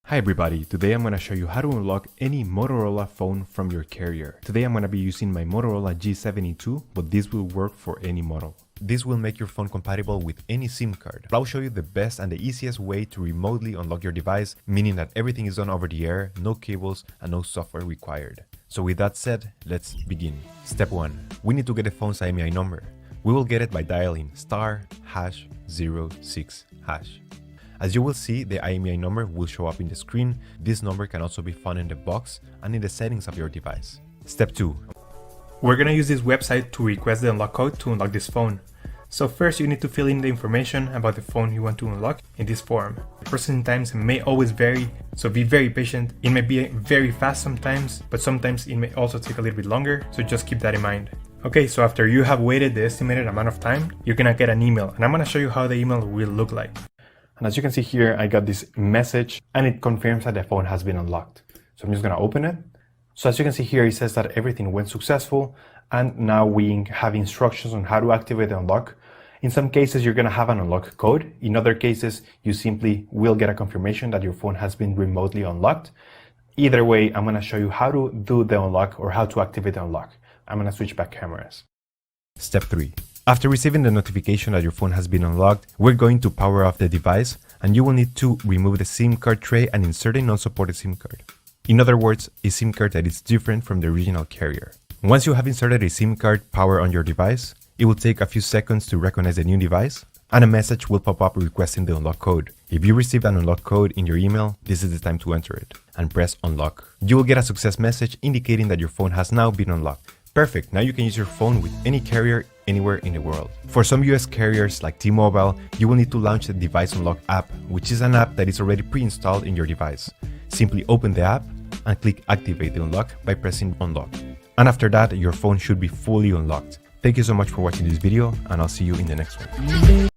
Hi everybody, today I'm going to show you how to unlock any Motorola phone from your carrier. Today I'm going to be using my Motorola G72, but this will work for any model. This will make your phone compatible with any SIM card. I'll show you the best and the easiest way to remotely unlock your device, meaning that everything is done over the air, no cables and no software required. So with that said, let's begin. Step 1. We need to get the phone's IMEI number. We will get it by dialing *#06#. As you will see, the IMEI number will show up in the screen. This number can also be found in the box and in the settings of your device. Step 2. We're gonna use this website to request the unlock code to unlock this phone. So first you need to fill in the information about the phone you want to unlock in this form. Processing times may always vary, so be very patient. It may be very fast sometimes, but sometimes it may also take a little bit longer, so just keep that in mind. Okay, so after you have waited the estimated amount of time, you're gonna get an email, and I'm gonna show you how the email will look like. And as you can see here, I got this message and it confirms that the phone has been unlocked. So I'm just gonna open it. So as you can see here, it says that everything went successful and now we have instructions on how to activate the unlock. In some cases, you're gonna have an unlock code. In other cases, you simply will get a confirmation that your phone has been remotely unlocked. Either way, I'm gonna show you how to do the unlock or how to activate the unlock. I'm gonna switch back cameras. Step 3. After receiving the notification that your phone has been unlocked, we're going to power off the device and you will need to remove the SIM card tray and insert a non-supported SIM card. In other words, a SIM card that is different from the original carrier. Once you have inserted a SIM card power on your device, it will take a few seconds to recognize the new device and a message will pop up requesting the unlock code. If you received an unlock code in your email, this is the time to enter it and press unlock. You will get a success message indicating that your phone has now been unlocked. Perfect, now you can use your phone with any carrier anywhere in the world. For some US carriers like T-Mobile, you will need to launch the Device Unlock app, which is an app that is already pre-installed in your device. Simply open the app and click activate the unlock by pressing unlock. And after that, your phone should be fully unlocked. Thank you so much for watching this video and I'll see you in the next one.